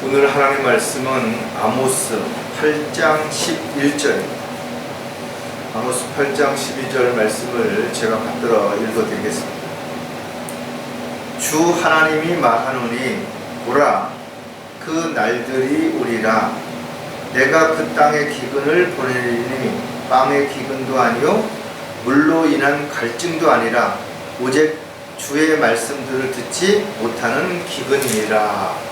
오늘 하나님의 말씀은 아모스 8장 11절입니다. 아모스 8장 12절 말씀을 제가 받들어 읽어드리겠습니다. 주 하나님이 말하노니 보라, 그 날들이 오리라. 내가 그 땅에 기근을 보내리니 빵의 기근도 아니요 물로 인한 갈증도 아니라 오직 주의 말씀들을 듣지 못하는 기근이니라.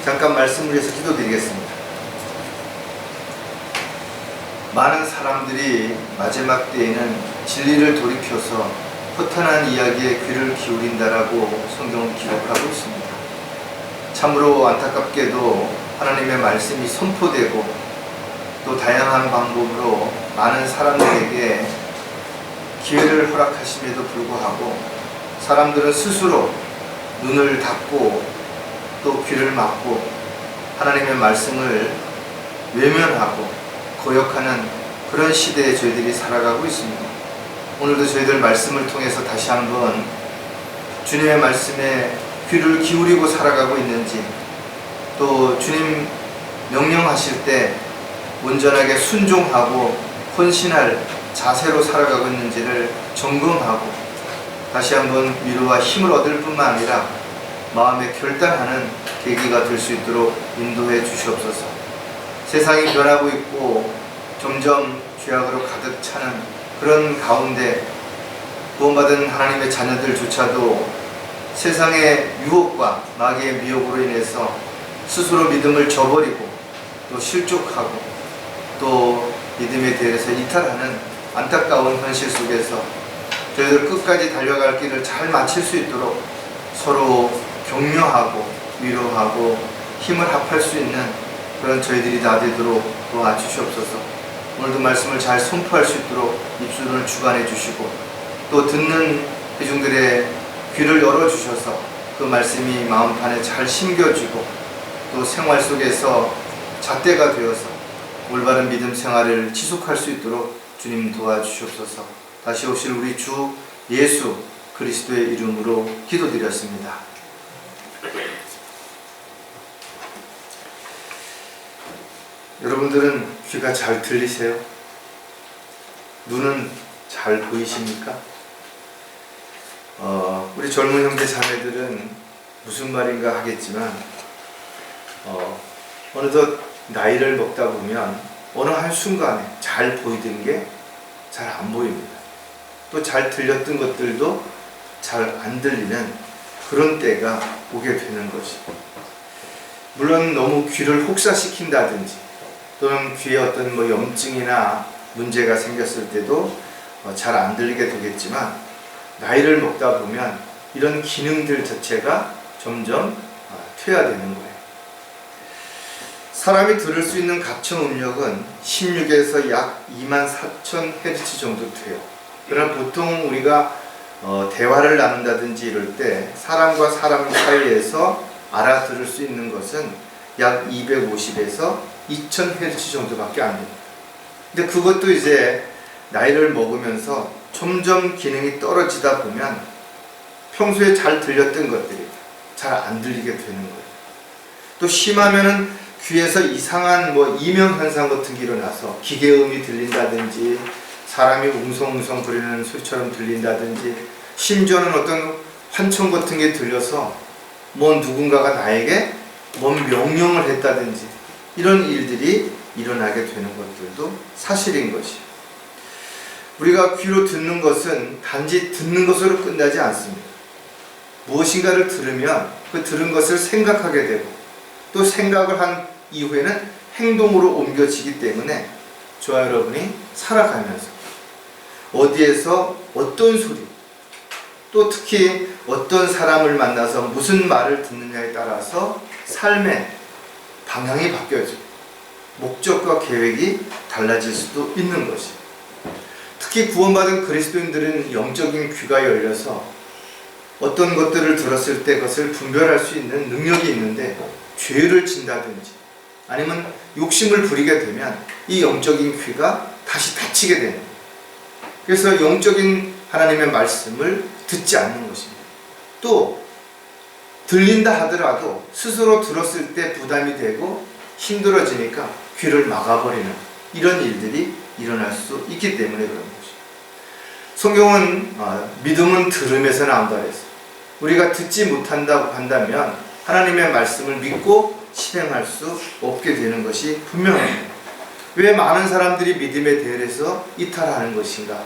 잠깐 말씀을 위해서 기도드리겠습니다. 많은 사람들이 마지막 때에는 진리를 돌이켜서 허탄한 이야기에 귀를 기울인다라고 성경은 기록하고 있습니다. 참으로 안타깝게도 하나님의 말씀이 선포되고 또 다양한 방법으로 많은 사람들에게 기회를 허락하심에도 불구하고 사람들은 스스로 눈을 닫고 또 귀를 막고 하나님의 말씀을 외면하고 거역하는 그런 시대에 저희들이 살아가고 있습니다. 오늘도 저희들 말씀을 통해서 다시 한번 주님의 말씀에 귀를 기울이고 살아가고 있는지, 또 주님 명령하실 때 온전하게 순종하고 헌신할 자세로 살아가고 있는지를 점검하고 다시 한번 위로와 힘을 얻을 뿐만 아니라 마음에 결단하는 계기가 될 수 있도록 인도해 주시옵소서. 세상이 변하고 있고 점점 죄악으로 가득 차는 그런 가운데 구원받은 하나님의 자녀들조차도 세상의 유혹과 마귀의 미혹으로 인해서 스스로 믿음을 저버리고 또 실족하고 또 믿음에 대해서 이탈하는 안타까운 현실 속에서 저희들 끝까지 달려갈 길을 잘 마칠 수 있도록 서로 격려하고 위로하고 힘을 합할 수 있는 그런 저희들이 다 되도록 도와주시옵소서. 오늘도 말씀을 잘 선포할 수 있도록 입술을 주관해 주시고 또 듣는 대중들의 귀를 열어주셔서 그 말씀이 마음판에 잘 심겨지고 또 생활 속에서 잣대가 되어서 올바른 믿음 생활을 지속할 수 있도록 주님 도와주시옵소서. 다시 오실 우리 주 예수 그리스도의 이름으로 기도드렸습니다. 여러분들은 귀가 잘 들리세요? 눈은 잘 보이십니까? 우리 젊은 형제 자매들은 무슨 말인가 하겠지만 어느덧 나이를 먹다 보면 어느 한순간에 잘 보이던 게 잘 안 보입니다. 또 잘 들렸던 것들도 잘 안 들리는 그런 때가 오게 되는 것이고, 물론 너무 귀를 혹사시킨다든지 또는 귀에 어떤 염증이나 문제가 생겼을 때도 잘 안 들리게 되겠지만, 나이를 먹다 보면 이런 기능들 자체가 점점 퇴화되는 거예요. 사람이 들을 수 있는 각청 음력은 16에서 약 24,000Hz 정도 돼요. 그러나 보통 우리가 대화를 나눈다든지 이럴 때 사람과 사람 사이에서 알아들을 수 있는 것은 약 250에서 2000Hz 정도밖에 안 됩니다. 근데 그것도 이제 나이를 먹으면서 점점 기능이 떨어지다 보면 평소에 잘 들렸던 것들이 잘 안 들리게 되는 거예요. 또 심하면은 귀에서 이상한 이명 현상 같은 게 일어나서 기계음이 들린다든지 사람이 웅성웅성 거리는 소리처럼 들린다든지 심지어는 어떤 환청 같은 게 들려서 누군가가 나에게 뭔 명령을 했다든지 이런 일들이 일어나게 되는 것들도 사실인 것이에요. 우리가 귀로 듣는 것은 단지 듣는 것으로 끝나지 않습니다. 무엇인가를 들으면 그 들은 것을 생각하게 되고 또 생각을 한 이후에는 행동으로 옮겨지기 때문에 저와 여러분이 살아가면서 어디에서 어떤 소리, 또 특히 어떤 사람을 만나서 무슨 말을 듣느냐에 따라서 삶의 방향이 바뀌어지고 목적과 계획이 달라질 수도 있는 것이에요. 특히 구원받은 그리스도인들은 영적인 귀가 열려서 어떤 것들을 들었을 때 그것을 분별할 수 있는 능력이 있는데, 죄를 진다든지 아니면 욕심을 부리게 되면 이 영적인 귀가 다시 닫히게 되는 거예요. 그래서 영적인 하나님의 말씀을 듣지 않는 것입니다. 또 들린다 하더라도 스스로 들었을 때 부담이 되고 힘들어지니까 귀를 막아버리는 이런 일들이 일어날 수 있기 때문에 그런 것이죠. 성경은 믿음은 들음에서 나온다 그랬어요. 우리가 듣지 못한다고 한다면 하나님의 말씀을 믿고 실행할 수 없게 되는 것이 분명합니다. 왜 많은 사람들이 믿음에 대해서 이탈하는 것인가?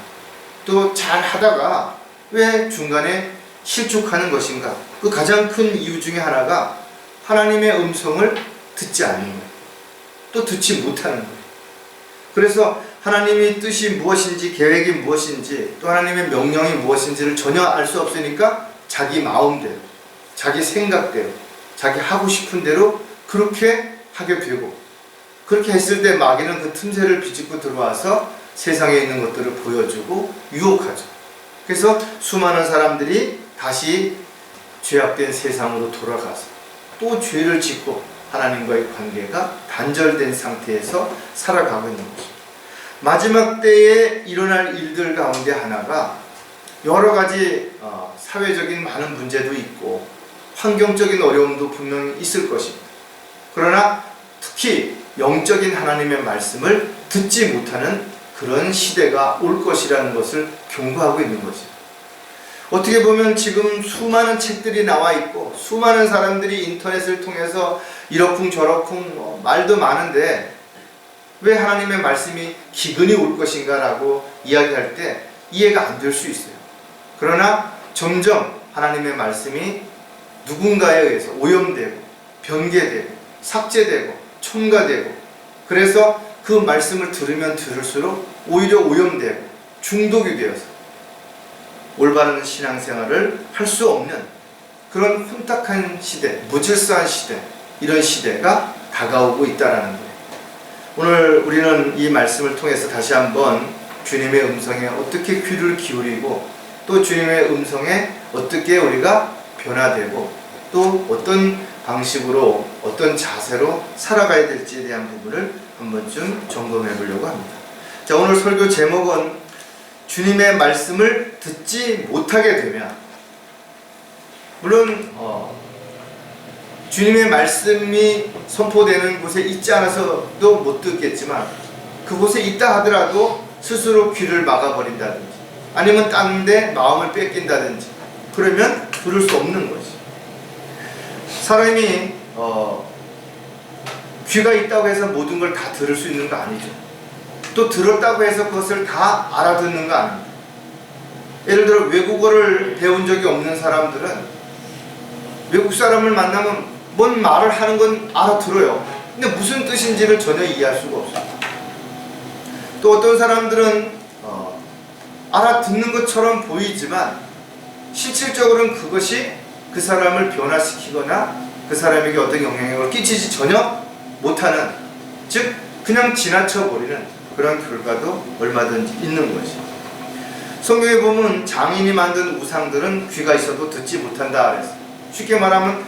또 잘 하다가 왜 중간에 실족하는 것인가? 그 가장 큰 이유 중에 하나가 하나님의 음성을 듣지 않는 거예요. 또 듣지 못하는 거예요. 그래서 하나님의 뜻이 무엇인지, 계획이 무엇인지, 또 하나님의 명령이 무엇인지를 전혀 알 수 없으니까 자기 마음대로, 자기 생각대로, 자기 하고 싶은 대로 그렇게 하게 되고, 그렇게 했을 때 마귀는 그 틈새를 비집고 들어와서 세상에 있는 것들을 보여주고 유혹하죠. 그래서 수많은 사람들이 다시 죄악된 세상으로 돌아가서 또 죄를 짓고 하나님과의 관계가 단절된 상태에서 살아가고 있는 것입니다. 마지막 때에 일어날 일들 가운데 하나가 여러 가지 사회적인 많은 문제도 있고 환경적인 어려움도 분명히 있을 것입니다. 그러나 특히 영적인 하나님의 말씀을 듣지 못하는 그런 시대가 올 것이라는 것을 경고하고 있는 것입니다. 어떻게 보면 지금 수많은 책들이 나와 있고 수많은 사람들이 인터넷을 통해서 이러쿵저러쿵 말도 많은데 왜 하나님의 말씀이 기근이 올 것인가 라고 이야기할 때 이해가 안 될 수 있어요. 그러나 점점 하나님의 말씀이 누군가에 의해서 오염되고 변개되고 삭제되고 첨가되고, 그래서 그 말씀을 들으면 들을수록 오히려 오염되고 중독이 되어서 올바른 신앙생활을 할 수 없는 그런 혼탁한 시대, 무질서한 시대, 이런 시대가 다가오고 있다는 거예요. 오늘 우리는 이 말씀을 통해서 다시 한번 주님의 음성에 어떻게 귀를 기울이고 또 주님의 음성에 어떻게 우리가 변화되고 또 어떤 방식으로 어떤 자세로 살아가야 될지에 대한 부분을 한 번쯤 점검해 보려고 합니다. 자, 오늘 설교 제목은 주님의 말씀을 듣지 못하게 되면, 물론 주님의 말씀이 선포되는 곳에 있지 않아서도 못 듣겠지만 그곳에 있다 하더라도 스스로 귀를 막아버린다든지 아니면 딴 데 마음을 뺏긴다든지 그러면 들을 수 없는 것이. 사람이 귀가 있다고 해서 모든 걸 다 들을 수 있는 거 아니죠. 또 들었다고 해서 그것을 다 알아듣는 거 아닙니다. 예를 들어 외국어를 배운 적이 없는 사람들은 외국 사람을 만나면 뭔 말을 하는 건 알아들어요. 근데 무슨 뜻인지를 전혀 이해할 수가 없어요. 또 어떤 사람들은 알아듣는 것처럼 보이지만 실질적으로는 그것이 그 사람을 변화시키거나 그 사람에게 어떤 영향력을 끼치지 전혀 못하는, 즉 그냥 지나쳐버리는 그런 결과도 얼마든지 있는 것이. 성경에 보면 장인이 만든 우상들은 귀가 있어도 듣지 못한다 그랬어요. 쉽게 말하면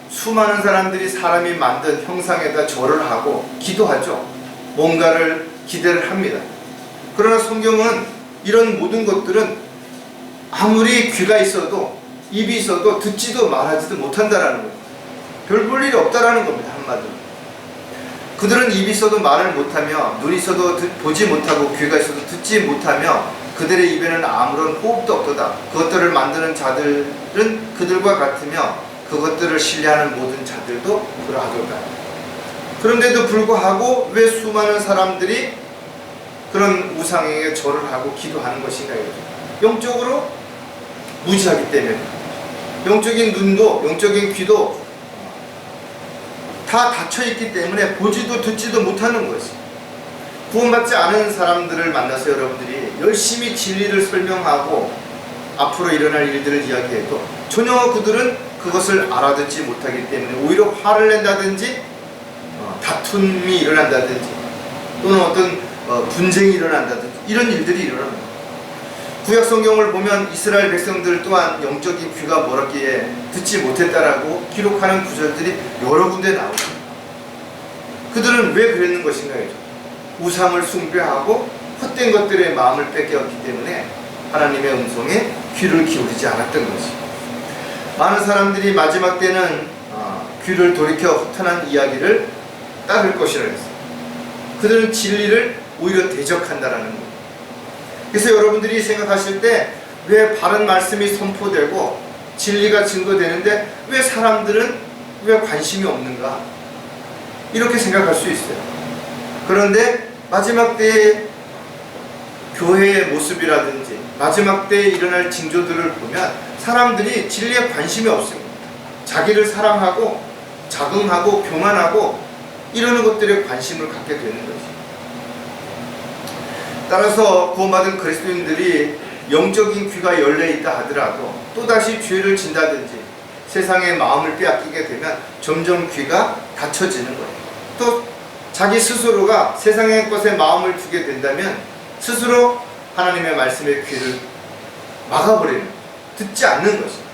수많은 사람들이 사람이 만든 형상에다 절을 하고 기도하죠. 뭔가를 기대를 합니다. 그러나 성경은 이런 모든 것들은 아무리 귀가 있어도 입이 있어도 듣지도 말하지도 못한다라는 거예요. 별 볼 일이 없다라는 겁니다. 한마디로. 그들은 입이 있어도 말을 못하며 눈이 있어도 보지 못하고 귀가 있어도 듣지 못하며 그들의 입에는 아무런 호흡도 없도다. 그것들을 만드는 자들은 그들과 같으며 그것들을 신뢰하는 모든 자들도 그러하도다. 그런데도 불구하고 왜 수많은 사람들이 그런 우상에게 절을 하고 기도하는 것인가요? 영적으로 무지하기 때문에, 영적인 눈도 영적인 귀도 다 닫혀있기 때문에 보지도 듣지도 못하는 것이. 구원받지 않은 사람들을 만나서 여러분들이 열심히 진리를 설명하고 앞으로 일어날 일들을 이야기해도 전혀 그들은 그것을 알아듣지 못하기 때문에 오히려 화를 낸다든지 다툼이 일어난다든지 또는 어떤 분쟁이 일어난다든지 이런 일들이 일어납니다. 구약 성경을 보면 이스라엘 백성들 또한 영적인 귀가 멀었기에 듣지 못했다라고 기록하는 구절들이 여러 군데 나옵니다. 그들은 왜 그랬는 것인가요? 우상을 숭배하고 헛된 것들의 마음을 뺏겼기 때문에 하나님의 음성에 귀를 기울이지 않았던 것이. 많은 사람들이 마지막 때는 귀를 돌이켜 허탄한 이야기를 따를 것이라 했어요. 그들은 진리를 오히려 대적한다라는 거예요. 그래서 여러분들이 생각하실 때 왜 바른 말씀이 선포되고 진리가 증거되는데 왜 사람들은 왜 관심이 없는가? 이렇게 생각할 수 있어요. 그런데 마지막 때의 교회의 모습이라든지 마지막 때에 일어날 징조들을 보면 사람들이 진리에 관심이 없습니다. 자기를 사랑하고 자긍하고 교만하고 이러는 것들에 관심을 갖게 되는 거죠. 따라서 구원받은 그리스도인들이 영적인 귀가 열려있다 하더라도 또다시 죄를 진다든지 세상의 마음을 빼앗기게 되면 점점 귀가 닫혀지는 거예요. 또 자기 스스로가 세상의 것에 마음을 두게 된다면 스스로 하나님의 말씀의 귀를 막아버리는, 듣지 않는 것입니다.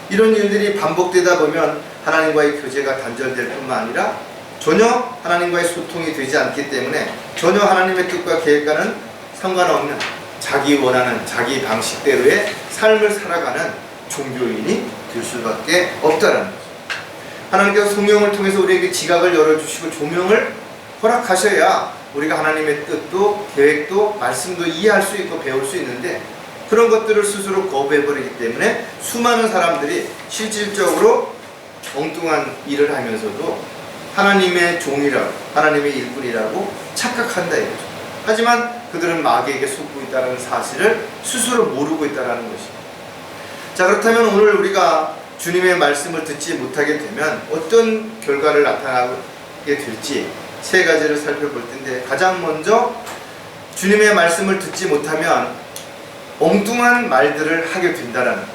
이런 일들이 반복되다 보면 하나님과의 교제가 단절될 뿐만 아니라 전혀 하나님과의 소통이 되지 않기 때문에 전혀 하나님의 뜻과 계획과는 상관없는 자기 원하는 자기 방식대로의 삶을 살아가는 종교인이 될 수밖에 없다는 거죠. 하나님께서 성령을 통해서 우리에게 지각을 열어주시고 조명을 허락하셔야 우리가 하나님의 뜻도 계획도 말씀도 이해할 수 있고 배울 수 있는데 그런 것들을 스스로 거부해버리기 때문에 수많은 사람들이 실질적으로 엉뚱한 일을 하면서도 하나님의 종이라고 하나님의 일꾼이라고 착각한다 이거죠. 하지만 그들은 마귀에게 속고 있다는 사실을 스스로 모르고 있다는 것입니다. 자, 그렇다면 오늘 우리가 주님의 말씀을 듣지 못하게 되면 어떤 결과를 나타나게 될지 세 가지를 살펴볼 텐데, 가장 먼저 주님의 말씀을 듣지 못하면 엉뚱한 말들을 하게 된다는 거예요.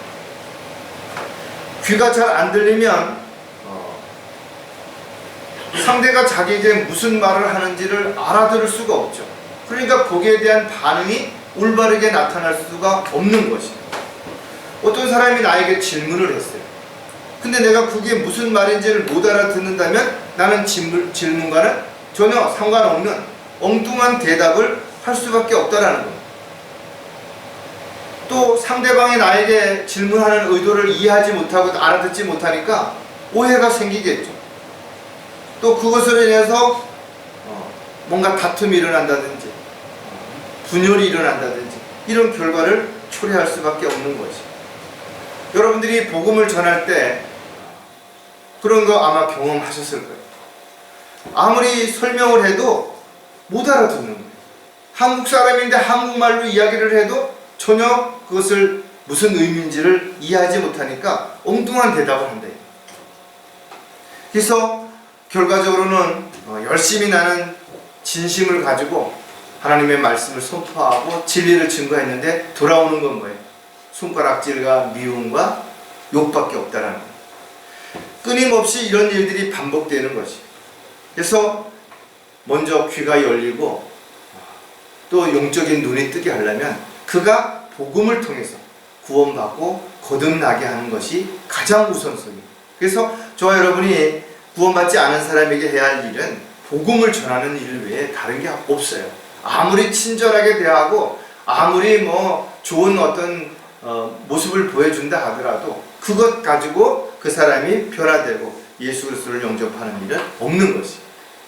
귀가 잘 안 들리면 상대가 자기에게 무슨 말을 하는지를 알아들을 수가 없죠. 그러니까 거기에 대한 반응이 올바르게 나타날 수가 없는 것이에요. 어떤 사람이 나에게 질문을 했어요. 근데 내가 그게 무슨 말인지를 못 알아듣는다면 나는 질문과는 전혀 상관없는 엉뚱한 대답을 할 수밖에 없다라는 거예요. 또 상대방이 나에게 질문하는 의도를 이해하지 못하고 알아듣지 못하니까 오해가 생기겠죠. 또 그것으로 인해서 뭔가 다툼이 일어난다든지 분열이 일어난다든지 이런 결과를 초래할 수밖에 없는 거죠. 여러분들이 복음을 전할 때 그런 거 아마 경험하셨을 거예요. 아무리 설명을 해도 못 알아듣는 거예요. 한국 사람인데 한국말로 이야기를 해도 전혀 그것을 무슨 의미인지를 이해하지 못하니까 엉뚱한 대답을 한대요. 그래서 결과적으로는 열심히 나는 진심을 가지고 하나님의 말씀을 선포하고 진리를 증거했는데 돌아오는 건 뭐예요? 손가락질과 미움과 욕밖에 없다라는 거예요. 끊임없이 이런 일들이 반복되는 것이. 그래서 먼저 귀가 열리고 또 영적인 눈이 뜨게 하려면 그가 복음을 통해서 구원받고 거듭나게 하는 것이 가장 우선순위입니다. 그래서 저와 여러분이 구원받지 않은 사람에게 해야 할 일은 복음을 전하는 일 외에 다른 게 없어요. 아무리 친절하게 대하고 아무리 좋은 어떤 모습을 보여준다 하더라도 그것 가지고 그 사람이 변화되고 예수 그리스도를 영접하는 일은 없는 것이에요.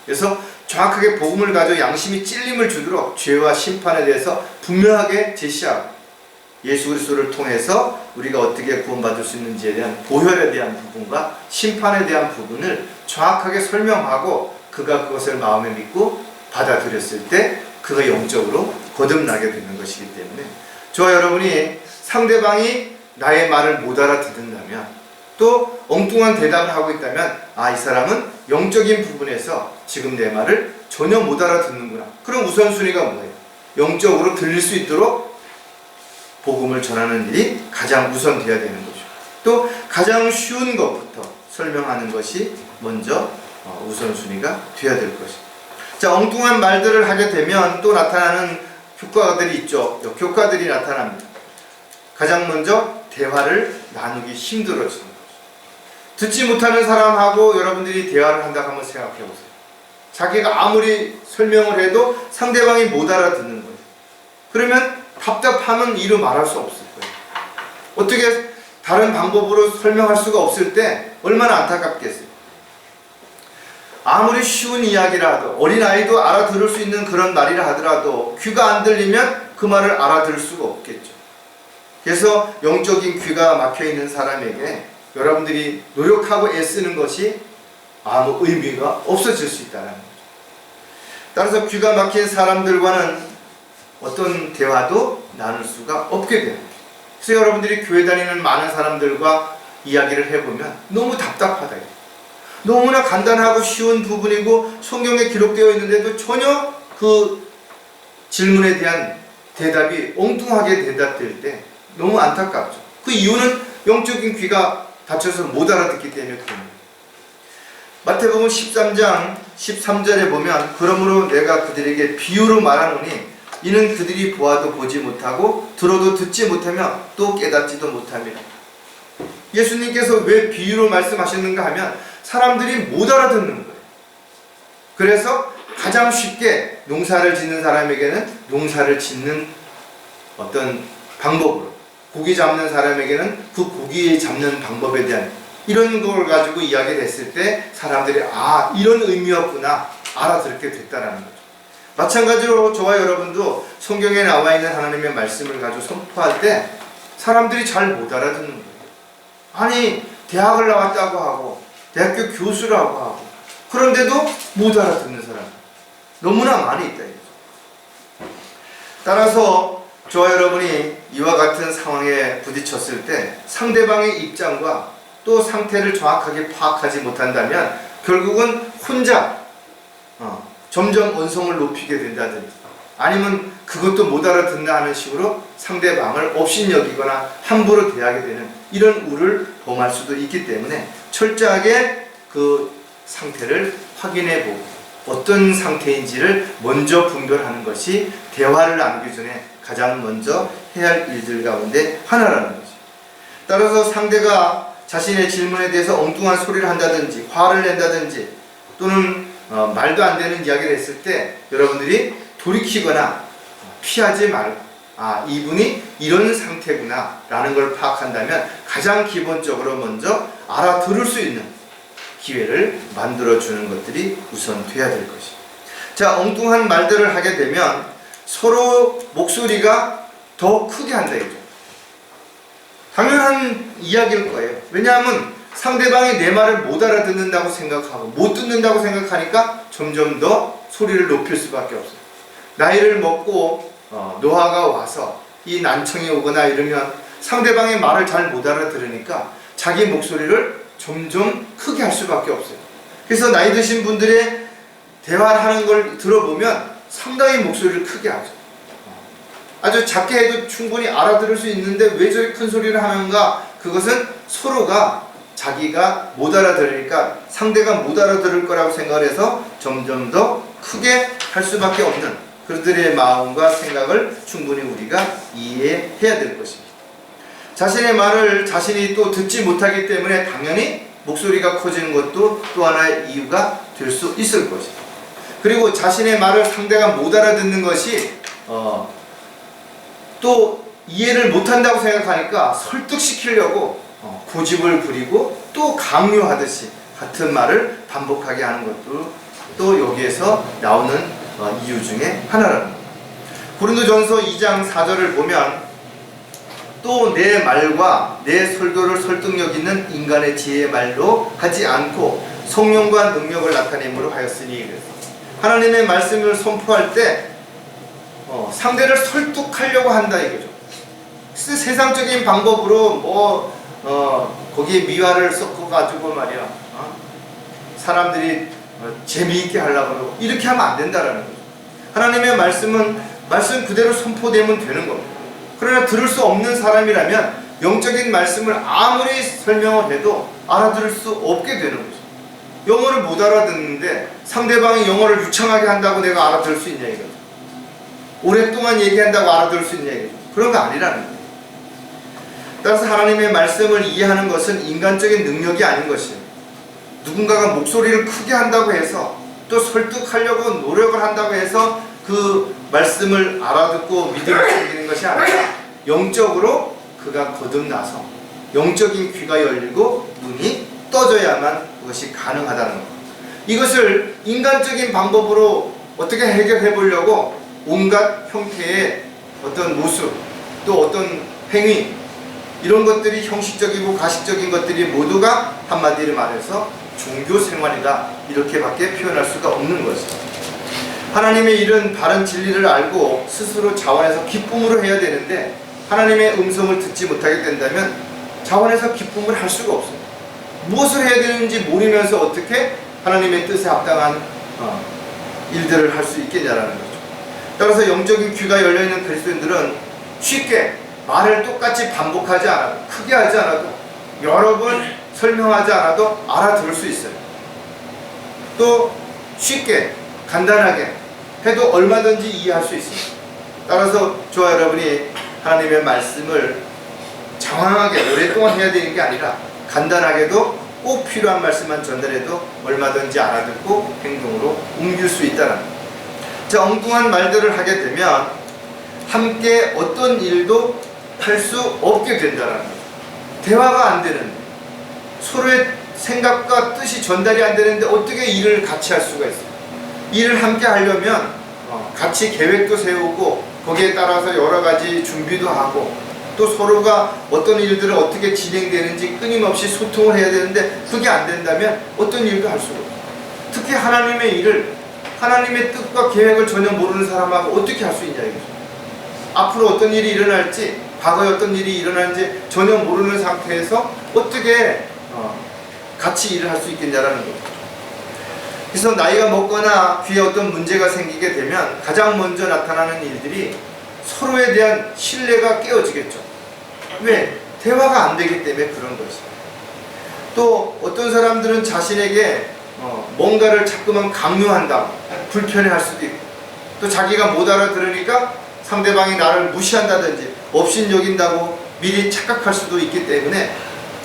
그래서 정확하게 복음을 가지고 양심이 찔림을 주도록 죄와 심판에 대해서 분명하게 제시하고 예수 그리스도를 통해서 우리가 어떻게 구원받을 수 있는지에 대한 보혈에 대한 부분과 심판에 대한 부분을 정확하게 설명하고 그가 그것을 마음에 믿고 받아들였을 때 그가 영적으로 거듭나게 되는 것이기 때문에 저와 여러분이 상대방이 나의 말을 못 알아듣는다면 또 엉뚱한 대답을 하고 있다면 이 사람은 영적인 부분에서 지금 내 말을 전혀 못 알아듣는구나. 그럼 우선순위가 뭐예요? 영적으로 들릴 수 있도록 복음을 전하는 일이 가장 우선되어야 되는 거죠. 또 가장 쉬운 것부터 설명하는 것이 먼저 우선순위가 되어야 될 것입니다. 자, 엉뚱한 말들을 하게 되면 또 나타나는 효과들이 있죠. 효과들이 나타납니다. 가장 먼저 대화를 나누기 힘들어지는 거죠. 듣지 못하는 사람하고 여러분들이 대화를 한다고 한번 생각해 보세요. 자기가 아무리 설명을 해도 상대방이 못 알아듣는 거예요. 그러면 답답함은 이루 말할 수 없을 거예요. 어떻게 다른 방법으로 설명할 수가 없을 때 얼마나 안타깝겠어요. 아무리 쉬운 이야기라 도 어린아이도 알아들을 수 있는 그런 말이라 하더라도 귀가 안 들리면 그 말을 알아들을 수가 없겠죠. 그래서 영적인 귀가 막혀있는 사람에게 여러분들이 노력하고 애쓰는 것이 아무 의미가 없어질 수 있다는 거죠. 따라서 귀가 막힌 사람들과는 어떤 대화도 나눌 수가 없게 됩니다. 그래서 여러분들이 교회 다니는 많은 사람들과 이야기를 해보면 너무 답답하다. 너무나 간단하고 쉬운 부분이고 성경에 기록되어 있는데도 전혀 그 질문에 대한 대답이 엉뚱하게 대답될 때 너무 안타깝죠. 그 이유는 영적인 귀가 닫혀서 못 알아듣기 때문에 그럽니다. 마태복음 13장 13절에 보면 그러므로 내가 그들에게 비유로 말하노니 이는 그들이 보아도 보지 못하고 들어도 듣지 못하며 또 깨닫지도 못합니다. 예수님께서 왜 비유로 말씀하셨는가 하면 사람들이 못 알아듣는 거예요. 그래서 가장 쉽게 농사를 짓는 사람에게는 농사를 짓는 어떤 방법으로, 고기 잡는 사람에게는 그 고기 잡는 방법에 대한 이런 걸 가지고 이야기를 했을 때 사람들이 아, 이런 의미였구나 알아듣게 됐다라는 거죠. 마찬가지로 저와 여러분도 성경에 나와 있는 하나님의 말씀을 가지고 선포할 때 사람들이 잘 못 알아듣는 거예요. 아니, 대학을 나왔다고 하고 대학교 교수라고 하고 그런데도 못 알아듣는 사람 너무나 많이 있다 이거죠. 따라서 저와 여러분이 이와 같은 상황에 부딪혔을 때 상대방의 입장과 또 상태를 정확하게 파악하지 못한다면 결국은 혼자 점점 언성을 높이게 된다든지 아니면 그것도 못 알아듣나 하는 식으로 상대방을 업신여기거나 함부로 대하게 되는 이런 우를 범할 수도 있기 때문에 철저하게 그 상태를 확인해보고 어떤 상태인지를 먼저 분별하는 것이 대화를 나누기 전에 가장 먼저 해야 할 일들 가운데 하나라는 거죠. 따라서 상대가 자신의 질문에 대해서 엉뚱한 소리를 한다든지 화를 낸다든지 또는 말도 안 되는 이야기를 했을 때 여러분들이 돌이키거나 피하지 말고 아, 이분이 이런 상태구나 라는 걸 파악한다면 가장 기본적으로 먼저 알아들을 수 있는 기회를 만들어주는 것들이 우선 돼야 될 것입니다. 자, 엉뚱한 말들을 하게 되면 서로 목소리가 더 크게 한다 이거죠. 당연한 이야기일 거예요. 왜냐하면 상대방이 내 말을 못 알아듣는다고 생각하고 못 듣는다고 생각하니까 점점 더 소리를 높일 수밖에 없어요. 나이를 먹고 노화가 와서 이 난청이 오거나 이러면 상대방의 말을 잘 못 알아들으니까 자기 목소리를 점점 크게 할 수밖에 없어요. 그래서 나이 드신 분들의 대화하는 걸 들어보면 상당히 목소리를 크게 하죠. 아주 작게 해도 충분히 알아들을 수 있는데 왜 저렇게 큰 소리를 하는가? 그것은 서로가 자기가 못 알아들으니까 상대가 못 알아들을 거라고 생각을 해서 점점 더 크게 할 수밖에 없는 그들의 마음과 생각을 충분히 우리가 이해해야 될 것입니다. 자신의 말을 자신이 또 듣지 못하기 때문에 당연히 목소리가 커지는 것도 또 하나의 이유가 될 수 있을 것입니다. 그리고 자신의 말을 상대가 못 알아듣는 것이 또 이해를 못한다고 생각하니까 설득시키려고 고집을 부리고 또 강요하듯이 같은 말을 반복하게 하는 것도 또 여기에서 나오는 이유 중에 하나라는 겁니다. 고린도전서 2장 4절을 보면 또 내 말과 내 설교를 설득력 있는 인간의 지혜의 말로 하지 않고 성령과 능력을 나타내므로 하였으니 하나님의 말씀을 선포할 때 상대를 설득하려고 한다 이거죠. 세상적인 방법으로 거기에 미화를 섞어가지고 말이야 사람들이 재미있게 하려고 그러고 이렇게 하면 안 된다라는 거죠. 하나님의 말씀은 말씀 그대로 선포되면 되는 겁니다. 그러나 들을 수 없는 사람이라면 영적인 말씀을 아무리 설명을 해도 알아들을 수 없게 되는 거죠. 영어를 못 알아듣는데 상대방이 영어를 유창하게 한다고 내가 알아들을 수 있냐 이거죠. 오랫동안 얘기한다고 알아들을 수 있냐 이거죠. 그런 거 아니라는 거예요. 따라서 하나님의 말씀을 이해하는 것은 인간적인 능력이 아닌 것이에요. 누군가가 목소리를 크게 한다고 해서 또 설득하려고 노력을 한다고 해서 그 말씀을 알아듣고 믿음을 생기는 것이 아니라 영적으로 그가 거듭나서 영적인 귀가 열리고 눈이 떠져야만 그것이 가능하다는 것. 이것을 인간적인 방법으로 어떻게 해결해 보려고 온갖 형태의 어떤 모습, 또 어떤 행위, 이런 것들이 형식적이고 가식적인 것들이 모두가 한마디로 말해서 종교 생활이다, 이렇게밖에 표현할 수가 없는 것이죠. 하나님의 이런 바른 진리를 알고 스스로 자원해서 기쁨으로 해야 되는데, 하나님의 음성을 듣지 못하게 된다면 자원해서 기쁨을 할 수가 없어요. 무엇을 해야 되는지 모르면서 어떻게 하나님의 뜻에 합당한 일들을 할 수 있겠냐라는 거죠. 따라서 영적인 귀가 열려있는 그리스도인들은 쉽게 말을 똑같이 반복하지 않아도, 크게 하지 않아도, 여러 번 설명하지 않아도 알아들을 수 있어요. 또 쉽게 간단하게 해도 얼마든지 이해할 수 있어요. 따라서 저와 여러분이 하나님의 말씀을 장황하게 오랫동안 해야 되는 게 아니라 간단하게도 꼭 필요한 말씀만 전달해도 얼마든지 알아듣고 행동으로 옮길 수 있다는 거예요. 자, 엉뚱한 말들을 하게 되면 함께 어떤 일도 할 수 없게 된다는 거예요. 대화가 안 되는데, 서로의 생각과 뜻이 전달이 안 되는데 어떻게 일을 같이 할 수가 있어요? 일을 함께 하려면 같이 계획도 세우고 거기에 따라서 여러 가지 준비도 하고, 또 서로가 어떤 일들을 어떻게 진행되는지 끊임없이 소통을 해야 되는데, 그게 안 된다면 어떤 일도 할 수가 없어요. 특히 하나님의 일을, 하나님의 뜻과 계획을 전혀 모르는 사람하고 어떻게 할 수 있냐 이거죠. 앞으로 어떤 일이 일어날지, 과거에 어떤 일이 일어나는지 전혀 모르는 상태에서 어떻게 같이 일을 할 수 있겠냐라는 거죠. 그래서 나이가 먹거나 귀에 어떤 문제가 생기게 되면 가장 먼저 나타나는 일들이 서로에 대한 신뢰가 깨어지겠죠. 왜? 대화가 안 되기 때문에 그런 거지. 또 어떤 사람들은 자신에게 뭔가를 자꾸만 강요한다, 불편해할 수도 있고, 또 자기가 못 알아들으니까 상대방이 나를 무시한다든지 업신여긴다고 미리 착각할 수도 있기 때문에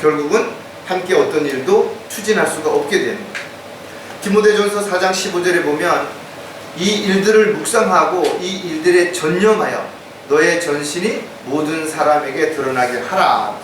결국은 함께 어떤 일도 추진할 수가 없게 되는 거예요. 디모데전서 4장 15절에 보면 이 일들을 묵상하고 이 일들에 전념하여 너의 전신이 모든 사람에게 드러나게 하라.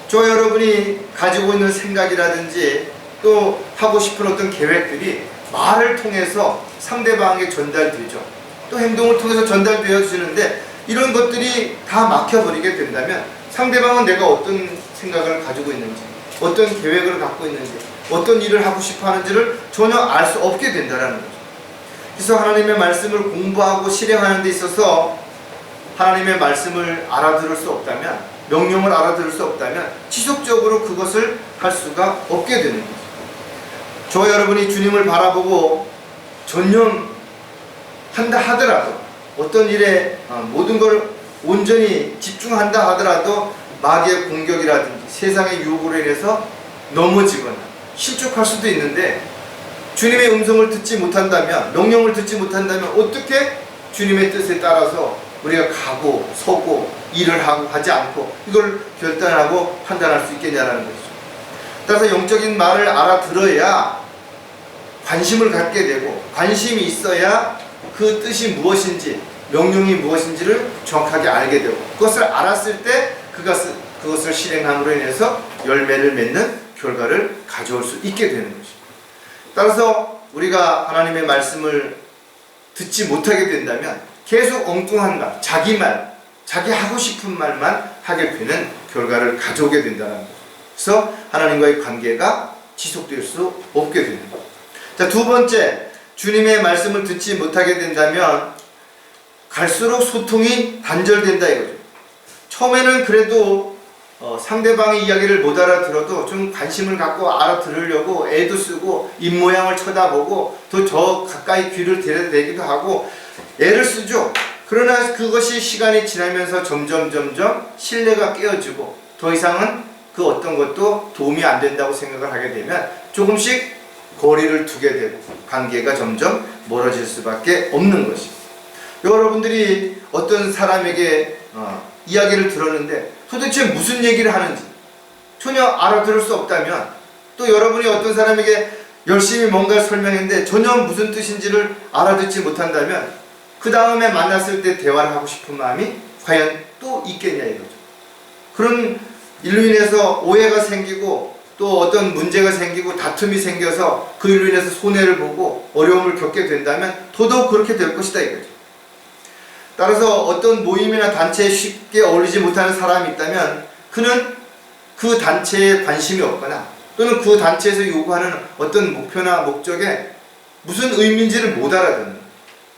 저 여러분이 가지고 있는 생각이라든지 또 하고 싶은 어떤 계획들이 말을 통해서 상대방에게 전달되죠. 또 행동을 통해서 전달되어지는데, 이런 것들이 다 막혀버리게 된다면 상대방은 내가 어떤 생각을 가지고 있는지, 어떤 계획을 갖고 있는지, 어떤 일을 하고 싶어 하는지를 전혀 알 수 없게 된다는 거죠. 그래서 하나님의 말씀을 공부하고 실행하는 데 있어서 하나님의 말씀을 알아들을 수 없다면, 명령을 알아들을 수 없다면 지속적으로 그것을 할 수가 없게 되는 거죠. 저와 여러분이 주님을 바라보고 전념한다 하더라도, 어떤 일에 모든 걸 온전히 집중한다 하더라도 마귀의 공격이라든지 세상의 유혹으로 인해서 넘어지거나 실족할 수도 있는데, 주님의 음성을 듣지 못한다면, 명령을 듣지 못한다면 어떻게 주님의 뜻에 따라서 우리가 가고 서고 일을 하고 하지 않고 이걸 결단하고 판단할 수 있겠냐라는 것이죠. 따라서 영적인 말을 알아들어야 관심을 갖게 되고, 관심이 있어야 그 뜻이 무엇인지, 명령이 무엇인지를 정확하게 알게 되고, 그것을 알았을 때 그것을 실행함으로 인해서 열매를 맺는 결과를 가져올 수 있게 되는 것입니다. 따라서 우리가 하나님의 말씀을 듣지 못하게 된다면 계속 엉뚱한 말, 자기 말, 자기 하고 싶은 말만 하게 되는 결과를 가져오게 된다는 거죠. 그래서 하나님과의 관계가 지속될 수 없게 되는 거죠. 자, 두 번째, 주님의 말씀을 듣지 못하게 된다면 갈수록 소통이 단절된다 이거죠. 처음에는 그래도 상대방의 이야기를 못 알아들어도 좀 관심을 갖고 알아들으려고 애도 쓰고 입모양을 쳐다보고 또 저 가까이 귀를 대기도 하고 애를 쓰죠. 그러나 그것이 시간이 지나면서 점점 신뢰가 깨어지고 더 이상은 그 어떤 것도 도움이 안 된다고 생각을 하게 되면 조금씩 거리를 두게 되고 관계가 점점 멀어질 수밖에 없는 것입니다. 여러분들이 어떤 사람에게 이야기를 들었는데 도대체 무슨 얘기를 하는지 전혀 알아들을 수 없다면, 또 여러분이 어떤 사람에게 열심히 뭔가를 설명했는데 전혀 무슨 뜻인지를 알아듣지 못한다면 그 다음에 만났을 때 대화를 하고 싶은 마음이 과연 또 있겠냐 이거죠. 그런 일로 인해서 오해가 생기고 또 어떤 문제가 생기고 다툼이 생겨서 그 일로 인해서 손해를 보고 어려움을 겪게 된다면 더더욱 그렇게 될 것이다 이거죠. 따라서 어떤 모임이나 단체에 쉽게 어울리지 못하는 사람이 있다면 그는 그 단체에 관심이 없거나 또는 그 단체에서 요구하는 어떤 목표나 목적에 무슨 의미인지를 못 알아듣는,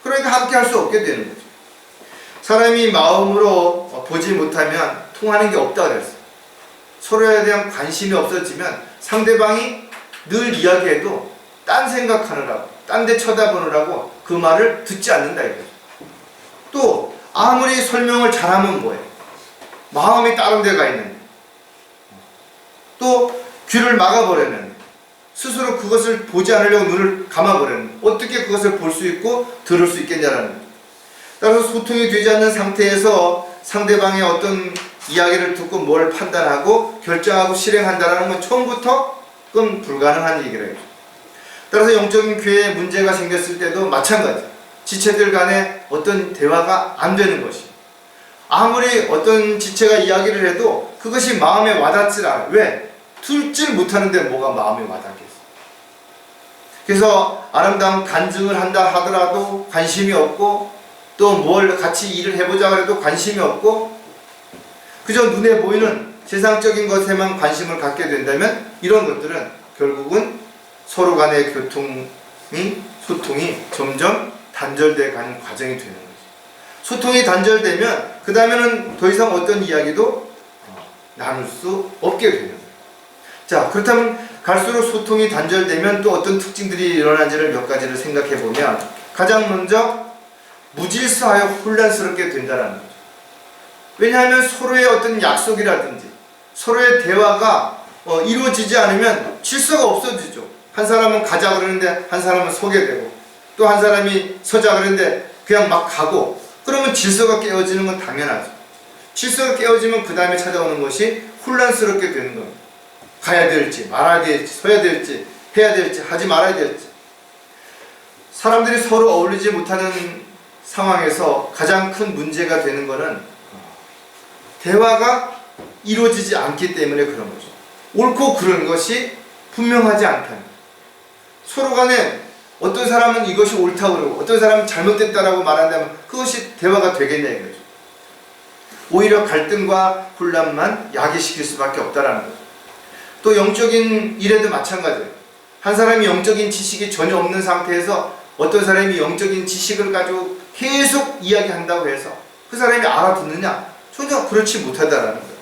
그러니까 함께 할 수 없게 되는 거죠. 사람이 마음으로 보지 못하면 통하는 게 없다 그랬어요. 서로에 대한 관심이 없어지면 상대방이 늘 이야기해도 딴 생각하느라고 딴 데 쳐다보느라고 그 말을 듣지 않는다 이거죠. 또 아무리 설명을 잘하면 뭐해? 마음이 다른 데 가 있는데, 또 귀를 막아버리는, 스스로 그것을 보지 않으려고 눈을 감아버리는, 어떻게 그것을 볼 수 있고 들을 수 있겠냐라는 거죠. 따라서 소통이 되지 않는 상태에서 상대방의 어떤 이야기를 듣고 뭘 판단하고 결정하고 실행한다는 건 처음부터 그건 불가능한 얘기라요. 따라서 영적인 교회에 문제가 생겼을 때도 마찬가지, 지체들 간에 어떤 대화가 안 되는 것이, 아무리 어떤 지체가 이야기를 해도 그것이 마음에 와닿질 않아요. 왜? 듣질 못하는데 뭐가 마음에 와닿겠어. 그래서 아름다운 간증을 한다 하더라도 관심이 없고, 또 뭘 같이 일을 해보자 그래도 관심이 없고, 그저 눈에 보이는 세상적인 것에만 관심을 갖게 된다면 이런 것들은 결국은 서로 간의 소통이 점점 단절돼 가는 과정이 되는 거죠. 소통이 단절되면 그 다음에는 더 이상 어떤 이야기도 나눌 수 없게 되는 거예요. 자, 그렇다면 갈수록 소통이 단절되면 또 어떤 특징들이 일어나는지를 몇 가지를 생각해 보면, 가장 먼저 무질서하여 혼란스럽게 된다는 거죠. 왜냐하면 서로의 어떤 약속이라든지 서로의 대화가 이루어지지 않으면 질서가 없어지죠. 한 사람은 가자 그러는데 한 사람은 서게 되고, 또 한 사람이 서자 그러는데 그냥 막 가고, 그러면 질서가 깨어지는 건 당연하죠. 질서가 깨어지면 그 다음에 찾아오는 것이 혼란스럽게 되는 겁니다. 가야 될지 말아야 될지 서야 될지 해야 될지 하지 말아야 될지. 사람들이 서로 어울리지 못하는 상황에서 가장 큰 문제가 되는 것은 대화가 이루어지지 않기 때문에 그런 거죠. 옳고 그른 것이 분명하지 않다는, 서로 간에 어떤 사람은 이것이 옳다고 그러고 어떤 사람은 잘못됐다라고 말한다면 그것이 대화가 되겠냐 이거죠. 오히려 갈등과 혼란만 야기시킬 수밖에 없다라는 거죠. 또 영적인 일에도 마찬가지예요. 한 사람이 영적인 지식이 전혀 없는 상태에서 어떤 사람이 영적인 지식을 가지고 계속 이야기한다고 해서 그 사람이 알아듣느냐? 전혀 그렇지 못하다라는 거예요.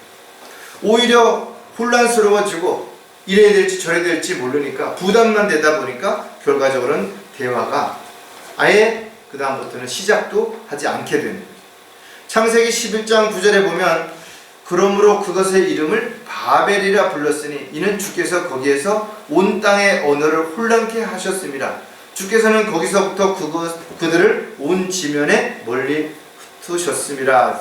오히려 혼란스러워지고 이래야 될지 저래야 될지 모르니까 부담만 되다 보니까 결과적으로는 대화가 아예 그 다음부터는 시작도 하지 않게 되는 거예요. 창세기 11장 9절에 보면, 그러므로 그것의 이름을 바벨이라 불렀으니 이는 주께서 거기에서 온 땅의 언어를 혼란케 하셨습니다. 주께서는 거기서부터 그들을 온 지면에 멀리 흩으셨습니다.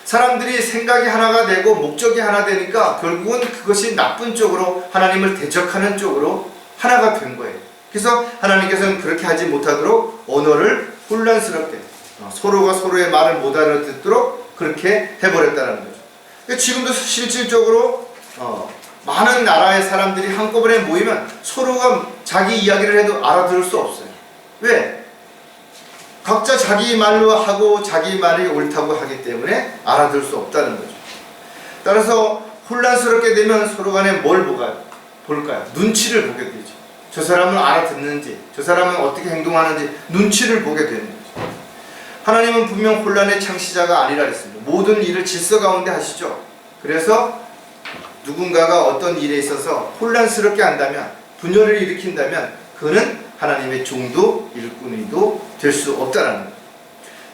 사람들이 생각이 하나가 되고 목적이 하나 되니까 결국은 그것이 나쁜 쪽으로, 하나님을 대적하는 쪽으로 하나가 된 거예요. 그래서 하나님께서는 그렇게 하지 못하도록 언어를 혼란스럽게, 서로가 서로의 말을 못 알아듣도록 그렇게 해버렸다는 거죠. 지금도 실질적으로 많은 나라의 사람들이 한꺼번에 모이면 서로가 자기 이야기를 해도 알아들을 수 없어요. 왜? 각자 자기 말로 하고 자기 말이 옳다고 하기 때문에 알아들을 수 없다는 거죠. 따라서 혼란스럽게 되면 서로 간에 뭘 볼까요? 눈치를 보게 되죠. 저 사람은 알아듣는지, 저 사람은 어떻게 행동하는지 눈치를 보게 되는 거죠. 하나님은 분명 혼란의 창시자가 아니라 했습니다. 모든 일을 질서 가운데 하시죠. 그래서 누군가가 어떤 일에 있어서 혼란스럽게 한다면, 분열을 일으킨다면 그는 하나님의 종도 일꾼이도 될 수 없다는 거예요.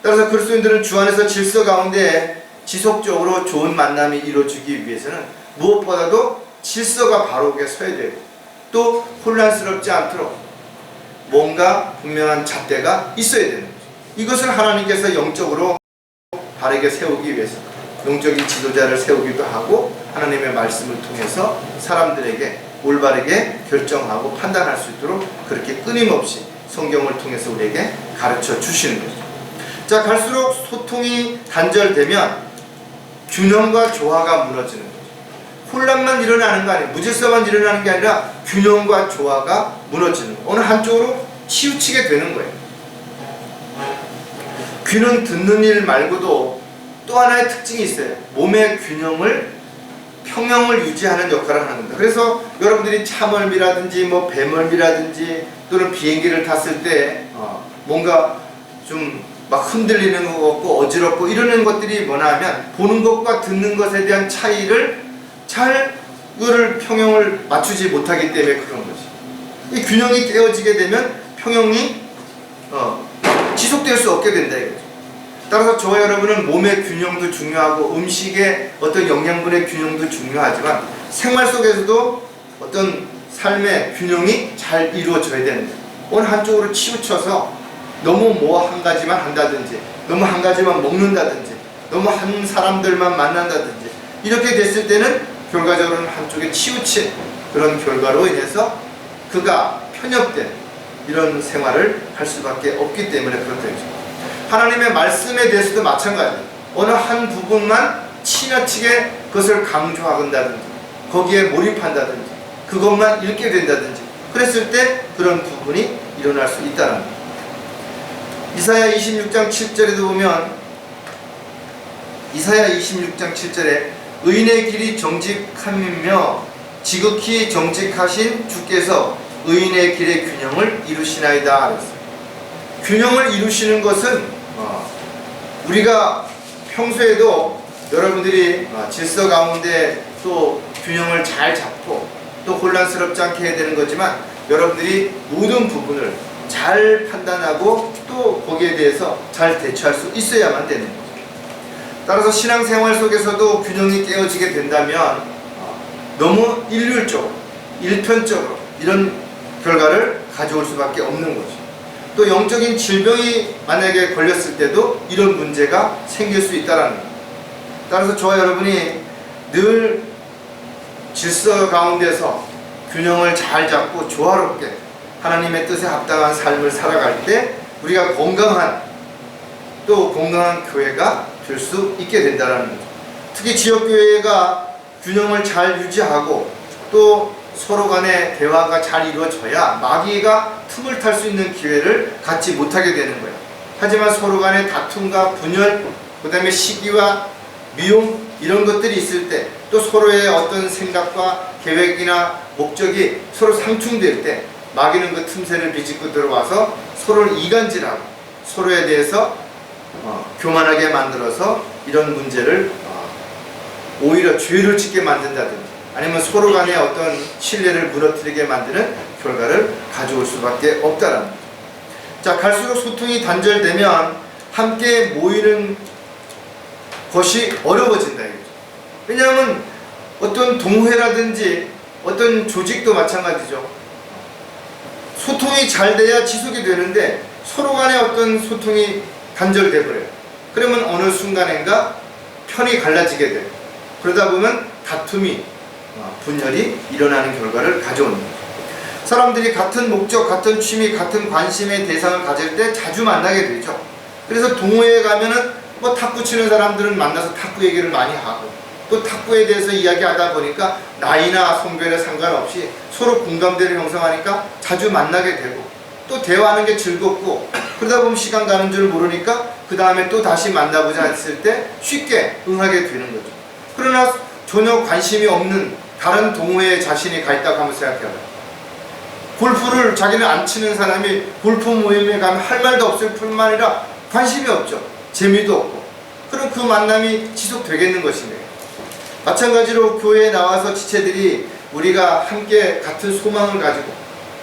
따라서 그리스도인들은 주 안에서 질서 가운데 지속적으로 좋은 만남이 이루어지기 위해서는 무엇보다도 질서가 바르게 서야 되고, 또 혼란스럽지 않도록 뭔가 분명한 잣대가 있어야 되는 거죠. 이것을 하나님께서 영적으로 바르게 세우기 위해서 영적인 지도자를 세우기도 하고, 하나님의 말씀을 통해서 사람들에게 올바르게 결정하고 판단할 수 있도록 그렇게 끊임없이 성경을 통해서 우리에게 가르쳐 주시는 거죠. 자, 갈수록 소통이 단절되면 균형과 조화가 무너지는 거죠. 혼란만 일어나는 거 아니에요. 무질서만 일어나는 게 아니라 균형과 조화가 무너지는 거예요. 어느 한쪽으로 치우치게 되는 거예요. 귀는 듣는 일 말고도 또 하나의 특징이 있어요. 몸의 평형을 유지하는 역할을 하는 겁니다. 그래서 여러분들이 차멀미라든지 뭐 배멀미라든지 또는 비행기를 탔을 때 뭔가 좀 막 흔들리는 것 같고 어지럽고 이러는 것들이 뭐냐 하면 보는 것과 듣는 것에 대한 차이를 잘 이거를 평형을 맞추지 못하기 때문에 그런 거지. 이 균형이 깨어지게 되면 평형이 지속될 수 없게 된다 이거죠. 따라서 저와 여러분은 몸의 균형도 중요하고 음식의 어떤 영양분의 균형도 중요하지만 생활 속에서도 어떤 삶의 균형이 잘 이루어져야 되는 거예요. 어느 한쪽으로 치우쳐서 너무 뭐 한 가지만 한다든지 너무 한 가지만 먹는다든지 너무 한 사람들만 만난다든지 이렇게 됐을 때는 결과적으로는 한쪽에 치우친 그런 결과로 인해서 그가 편협된 이런 생활을 할 수밖에 없기 때문에 그렇다. 하나님의 말씀에 대해서도 마찬가지예요. 어느 한 부분만 지나치게 그것을 강조한다든지 거기에 몰입한다든지 그것만 읽게 된다든지 그랬을 때 그런 부분이 일어날 수 있다는 거예요. 이사야 26장 7절에도 보면 이사야 26장 7절에 의인의 길이 정직함이며 지극히 정직하신 주께서 의인의 길의 균형을 이루시나이다 그랬어요. 균형을 이루시는 것은 우리가 평소에도 여러분들이 질서 가운데 또 균형을 잘 잡고 또 혼란스럽지 않게 해야 되는 거지만 여러분들이 모든 부분을 잘 판단하고 또 거기에 대해서 잘 대처할 수 있어야만 되는 거죠. 따라서 신앙생활 속에서도 균형이 깨어지게 된다면 너무 일률적으로 일편적으로 이런 결과를 가져올 수밖에 없는 거죠. 또 영적인 질병이 만약에 걸렸을 때도 이런 문제가 생길 수 있다는 거예요. 따라서 저와 여러분이 늘 질서 가운데서 균형을 잘 잡고 조화롭게 하나님의 뜻에 합당한 삶을 살아갈 때 우리가 건강한 교회가 될 수 있게 된다는 거죠. 특히 지역교회가 균형을 잘 유지하고 또 서로 간의 대화가 잘 이루어져야 마귀가 틈을 탈 수 있는 기회를 갖지 못하게 되는 거예요. 하지만 서로 간의 다툼과 분열, 그 다음에 시기와 미움 이런 것들이 있을 때 또 서로의 어떤 생각과 계획이나 목적이 서로 상충될 때 마귀는 그 틈새를 비집고 들어와서 서로를 이간질하고 서로에 대해서 교만하게 만들어서 이런 문제를 오히려 죄를 짓게 만든다든지 아니면 서로 간의 어떤 신뢰를 무너뜨리게 만드는 결과를 가져올 수밖에 없다는 거죠. 자, 갈수록 소통이 단절되면 함께 모이는 것이 어려워진다 이거죠. 왜냐하면 어떤 동호회라든지 어떤 조직도 마찬가지죠. 소통이 잘 돼야 지속이 되는데 서로 간의 어떤 소통이 단절돼 버려요. 그러면 어느 순간인가 편이 갈라지게 돼요. 그러다 보면 다툼이 분열이 일어나는 결과를 가져오는 거죠. 사람들이 같은 목적, 같은 취미, 같은 관심의 대상을 가질 때 자주 만나게 되죠. 그래서 동호회에 가면은 뭐 탁구 치는 사람들은 만나서 탁구 얘기를 많이 하고 또 탁구에 대해서 이야기하다 보니까 나이나 성별에 상관없이 서로 공감대를 형성하니까 자주 만나게 되고 또 대화하는 게 즐겁고 그러다 보면 시간 가는 줄 모르니까 그 다음에 또 다시 만나보자 했을 때 쉽게 응하게 되는 거죠. 그러나 전혀 관심이 없는 다른 동호회에 자신이 가 있다고 한번 생각해봐요. 골프를 자기는 안 치는 사람이 골프 모임에 가면 할 말도 없을 뿐만 아니라 관심이 없죠. 재미도 없고. 그럼 그 만남이 지속되겠는 것이네요. 마찬가지로 교회에 나와서 지체들이 우리가 함께 같은 소망을 가지고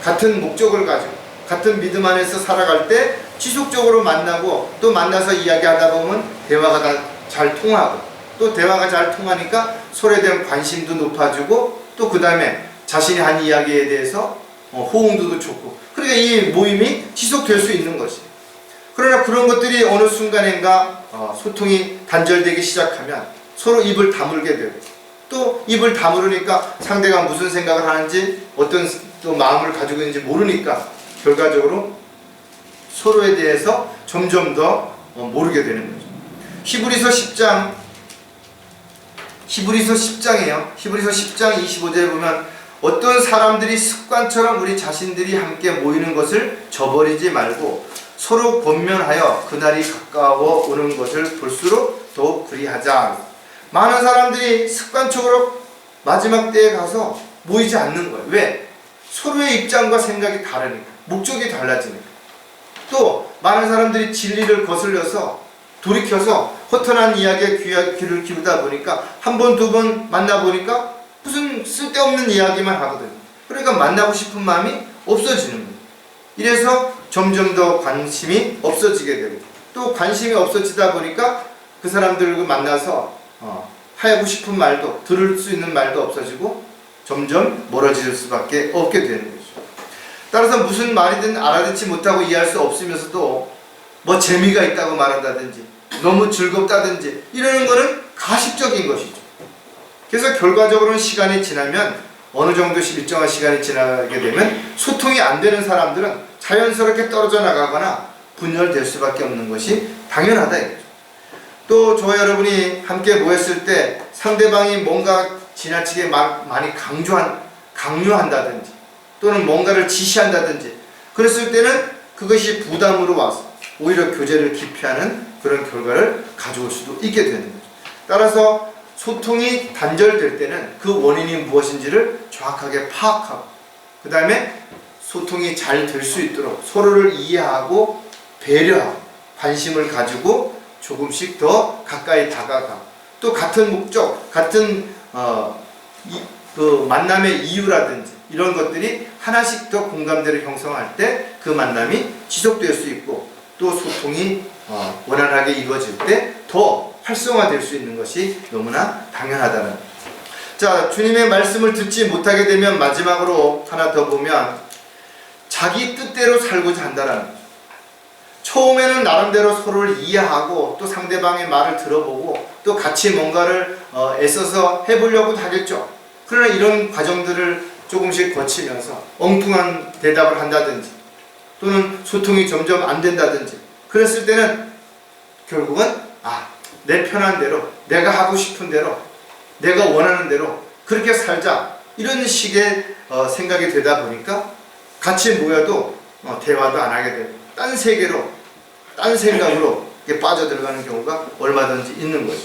같은 목적을 가지고 같은 믿음 안에서 살아갈 때 지속적으로 만나고 또 만나서 이야기하다 보면 대화가 잘 통하고 또 대화가 잘 통하니까 서로에 대한 관심도 높아지고 또 그 다음에 자신이 한 이야기에 대해서 호응도도 좋고 그러니까 이 모임이 지속될 수 있는 것이에요. 그러나 그런 것들이 어느 순간인가 소통이 단절되기 시작하면 서로 입을 다물게 되고 또 입을 다물으니까 상대가 무슨 생각을 하는지 어떤 또 마음을 가지고 있는지 모르니까 결과적으로 서로에 대해서 점점 더 모르게 되는 거죠. 히브리서 10장 히브리서 10장이에요. 히브리서 10장 25절에 보면 어떤 사람들이 습관처럼 우리 자신들이 함께 모이는 것을 저버리지 말고 서로 권면하여 그날이 가까워 오는 것을 볼수록 더욱 그리하자. 많은 사람들이 습관적으로 마지막 때에 가서 모이지 않는 거예요. 왜? 서로의 입장과 생각이 다르니까. 목적이 달라지니까. 또 많은 사람들이 진리를 거슬려서 돌이켜서 허탄한 이야기에 귀를 기울이다 보니까 한 번, 두 번 만나보니까 무슨 쓸데없는 이야기만 하거든요. 그러니까 만나고 싶은 마음이 없어지는 거예요. 이래서 점점 더 관심이 없어지게 되고, 또 관심이 없어지다 보니까 그 사람들과 만나서 하고 싶은 말도, 들을 수 있는 말도 없어지고 점점 멀어질 수밖에 없게 되는 거죠. 따라서 무슨 말이든 알아듣지 못하고 이해할 수 없으면서도 뭐 재미가 있다고 말한다든지 너무 즐겁다든지 이러는 거는 가식적인 것이죠. 그래서 결과적으로는 시간이 지나면, 어느 정도 일정한 시간이 지나게 되면 소통이 안 되는 사람들은 자연스럽게 떨어져 나가거나 분열될 수밖에 없는 것이 당연하다 이거죠. 또 저와 여러분이 함께 모였을 때 상대방이 뭔가 지나치게 많이 강요한다든지 또는 뭔가를 지시한다든지 그랬을 때는 그것이 부담으로 와서 오히려 교제를 기피하는 그런 결과를 가져올 수도 있게 되는 거죠. 따라서 소통이 단절될 때는 그 원인이 무엇인지를 정확하게 파악하고, 그 다음에 소통이 잘 될 수 있도록 서로를 이해하고 배려하고 관심을 가지고 조금씩 더 가까이 다가가고, 또 같은 목적, 같은 그 만남의 이유라든지 이런 것들이 하나씩 더 공감대를 형성할 때 그 만남이 지속될 수 있고, 또 소통이 원활하게 이루어질 때 더 활성화될 수 있는 것이 너무나 당연하다는 거예요. 자, 주님의 말씀을 듣지 못하게 되면 마지막으로 하나 더 보면 자기 뜻대로 살고자 한다는 거죠. 처음에는 나름대로 서로를 이해하고 또 상대방의 말을 들어보고 또 같이 뭔가를 애써서 해보려고 하겠죠. 그러나 이런 과정들을 조금씩 거치면서 엉뚱한 대답을 한다든지 또는 소통이 점점 안 된다든지 그랬을 때는 결국은 내 편한 대로, 내가 하고 싶은 대로, 내가 원하는 대로 그렇게 살자 이런 식의 생각이 되다 보니까 같이 모여도 대화도 안 하게 되고 딴 세계로, 딴 생각으로 빠져들어가는 경우가 얼마든지 있는 거죠.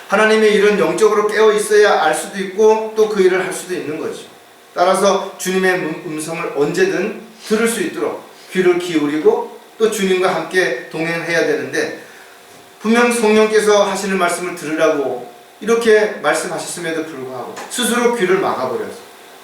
하나님의 일은 영적으로 깨어 있어야 알 수도 있고 또 그 일을 할 수도 있는 거죠. 따라서 주님의 음성을 언제든 들을 수 있도록 귀를 기울이고 또 주님과 함께 동행해야 되는데, 분명 성령께서 하시는 말씀을 들으라고 이렇게 말씀하셨음에도 불구하고 스스로 귀를 막아버려서,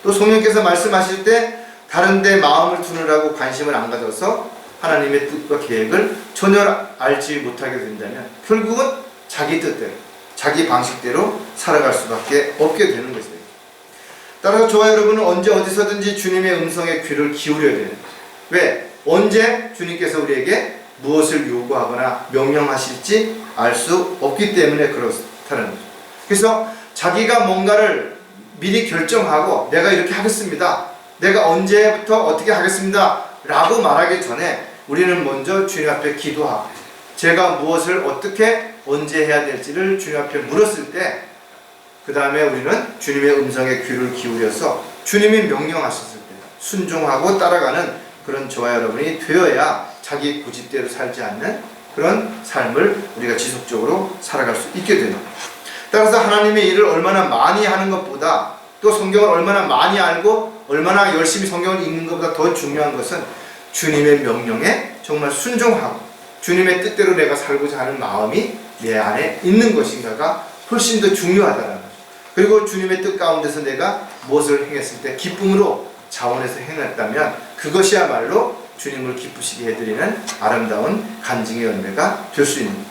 또 성령께서 말씀하실 때 다른 데 마음을 두느라고 관심을 안 가져서 하나님의 뜻과 계획을 전혀 알지 못하게 된다면 결국은 자기 뜻대로, 자기 방식대로 살아갈 수밖에 없게 되는 것입니다. 따라서 저와 여러분은 언제 어디서든지 주님의 음성에 귀를 기울여야 되는 거예요. 왜? 언제 주님께서 우리에게 무엇을 요구하거나 명령하실지 알 수 없기 때문에 그렇다는 거죠. 그래서 자기가 뭔가를 미리 결정하고 내가 이렇게 하겠습니다, 내가 언제부터 어떻게 하겠습니다 라고 말하기 전에 우리는 먼저 주님 앞에 기도하고 제가 무엇을 어떻게 언제 해야 될지를 주님 앞에 물었을 때 그 다음에 우리는 주님의 음성에 귀를 기울여서 주님이 명령하셨을 때 순종하고 따라가는 그런 저와 여러분이 되어야 자기 고집대로 살지 않는 그런 삶을 우리가 지속적으로 살아갈 수 있게 되는 거예요. 따라서 하나님의 일을 얼마나 많이 하는 것보다, 또 성경을 얼마나 많이 알고 얼마나 열심히 성경을 읽는 것보다 더 중요한 것은 주님의 명령에 정말 순종하고 주님의 뜻대로 내가 살고자 하는 마음이 내 안에 있는 것인가가 훨씬 더 중요하다는 거죠. 그리고 주님의 뜻 가운데서 내가 무엇을 행했을 때 기쁨으로 자원해서 행했다면 그것이야말로 주님을 기쁘시게 해드리는 아름다운 간증의 열매가 될 수 있는 거죠.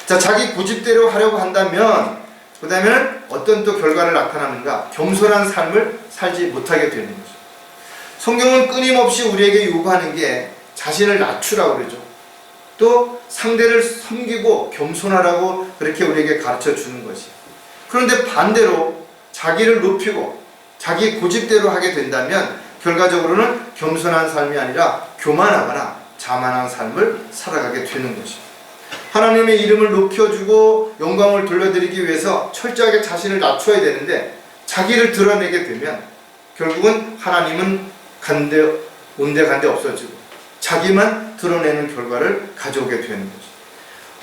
자, 자기 고집대로 하려고 한다면 그 다음에는 어떤 또 결과를 나타나는가? 겸손한 삶을 살지 못하게 되는 거죠. 성경은 끊임없이 우리에게 요구하는 게 자신을 낮추라고 그러죠. 또 상대를 섬기고 겸손하라고 그렇게 우리에게 가르쳐 주는 것이. 그런데 반대로 자기를 높이고 자기 고집대로 하게 된다면 결과적으로는 겸손한 삶이 아니라 교만하거나 자만한 삶을 살아가게 되는 것입니다. 하나님의 이름을 높여주고 영광을 돌려드리기 위해서 철저하게 자신을 낮춰야 되는데 자기를 드러내게 되면 결국은 하나님은 온데간데 없어지고 자기만 드러내는 결과를 가져오게 되는 거죠.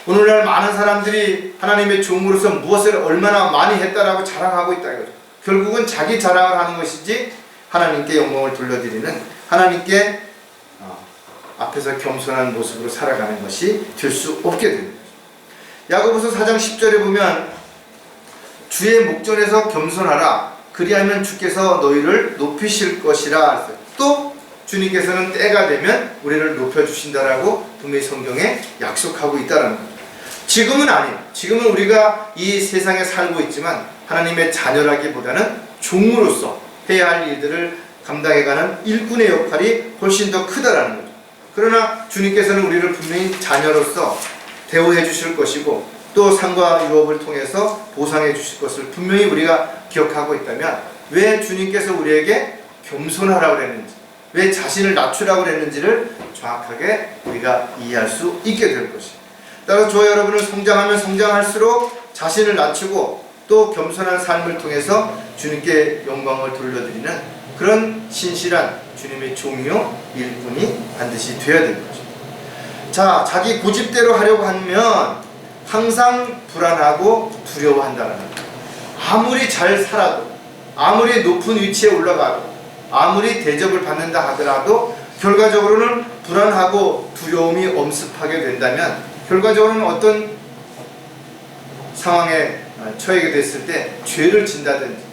오늘날 많은 사람들이 하나님의 종으로서 무엇을 얼마나 많이 했다라고 자랑하고 있다 이거죠. 결국은 자기 자랑을 하는 것이지 하나님께 영광을 돌려드리는, 하나님께 앞에서 겸손한 모습으로 살아가는 것이 될 수 없게 됩니다. 야고보서 4장 10절에 보면 주의 목전에서 겸손하라 그리하면 주께서 너희를 높이실 것이라 했어요. 또 주님께서는 때가 되면 우리를 높여주신다라고 분명히 성경에 약속하고 있다는 거죠. 지금은 아니에요. 지금은 우리가 이 세상에 살고 있지만 하나님의 자녀라기보다는 종으로서 해야 할 일들을 감당해가는 일꾼의 역할이 훨씬 더 크다라는 거죠. 그러나 주님께서는 우리를 분명히 자녀로서 대우해 주실 것이고 또 상과 유업을 통해서 보상해 주실 것을 분명히 우리가 기억하고 있다면 왜 주님께서 우리에게 겸손하라고 그랬는지, 왜 자신을 낮추라고 그랬는지를 정확하게 우리가 이해할 수 있게 될 것입니다. 따라서 저와 여러분은 성장하면 성장할수록 자신을 낮추고 또 겸손한 삶을 통해서 주님께 영광을 돌려드리는 그런 신실한 주님의 종이요 일꾼이 반드시 되어야 될 것입니다. 자, 자기 고집대로 하려고 하면 항상 불안하고 두려워한다는 거예요. 아무리 잘 살아도, 아무리 높은 위치에 올라가도, 아무리 대접을 받는다 하더라도 결과적으로는 불안하고 두려움이 엄습하게 된다면 결과적으로는 어떤 상황에 처하게 됐을 때 죄를 진다든지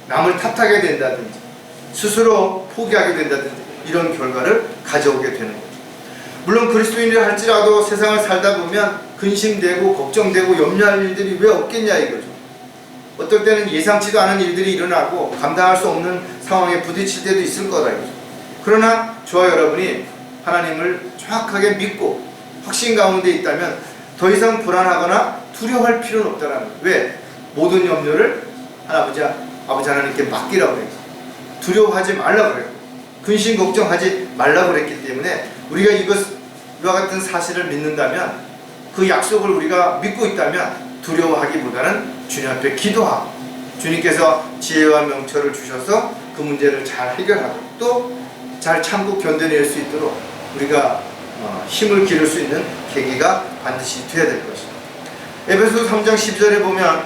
남을 탓하게 된다든지 스스로 포기하게 된다든지 이런 결과를 가져오게 되는 거죠. 물론 그리스도인이라 할지라도 세상을 살다 보면 근심되고 걱정되고 염려할 일들이 왜 없겠냐 이거죠. 어떨 때는 예상치도 않은 일들이 일어나고 감당할 수 없는 상황에 부딪힐 때도 있을 거다 이거죠. 그러나 저와 여러분이 하나님을 정확하게 믿고 확신 가운데 있다면 더 이상 불안하거나 두려워할 필요는 없다는 거예요. 왜? 모든 염려를 아버지 하나님께 맡기라고 그랬고 두려워하지 말라고 그랬고 근심 걱정하지 말라고 그랬기 때문에 우리가 이와 같은 사실을 믿는다면 그 약속을 우리가 믿고 있다면 두려워하기보다는 주님 앞에 기도하고 주님께서 지혜와 명철을 주셔서 그 문제를 잘 해결하고 또 잘 참고 견뎌낼 수 있도록 우리가 힘을 기를 수 있는 계기가 반드시 되어야 될 것입니다. 에베소서 3장 10절에 보면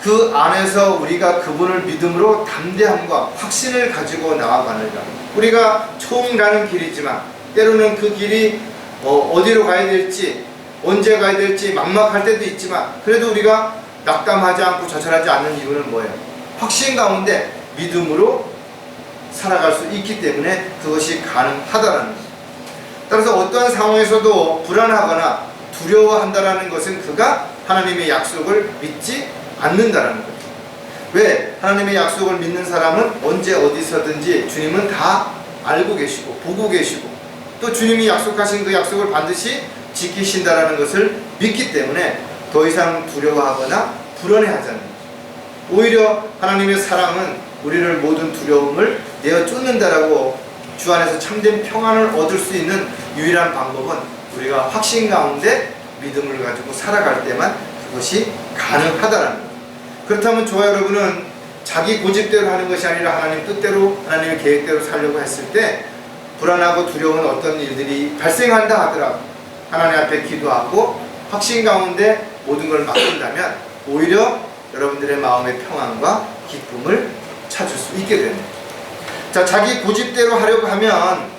그 안에서 우리가 그분을 믿음으로 담대함과 확신을 가지고 나아가느니라. 우리가 처음 가는 길이지만 때로는 그 길이 어디로 가야 될지 언제 가야 될지 막막할 때도 있지만 그래도 우리가 낙담하지 않고 좌절하지 않는 이유는 뭐예요? 확신 가운데 믿음으로 살아갈 수 있기 때문에 그것이 가능하다라는 거예요. 따라서 어떠한 상황에서도 불안하거나 두려워한다라는 것은 그가 하나님의 약속을 믿지 않는다라는 거예요. 왜? 하나님의 약속을 믿는 사람은 언제 어디서든지 주님은 다 알고 계시고 보고 계시고 또 주님이 약속하신 그 약속을 반드시 지키신다라는 것을 믿기 때문에 더 이상 두려워하거나 불안해하지 않는 거예요. 오히려 하나님의 사랑은 우리를 모든 두려움을 내어 쫓는다라고 주 안에서 참된 평안을 얻을 수 있는 유일한 방법은 우리가 확신 가운데 믿음을 가지고 살아갈 때만 그것이 가능하다라는 거예요. 그렇다면 저와 여러분은 자기 고집대로 하는 것이 아니라 하나님 뜻대로 하나님의 계획대로 살려고 했을 때 불안하고 두려운 어떤 일들이 발생한다 하더라도 하나님 앞에 기도하고 확신 가운데 모든 걸 맡긴다면 오히려 여러분들의 마음의 평안과 기쁨을 찾을 수 있게 됩니다. 자, 자기 고집대로 하려고 하면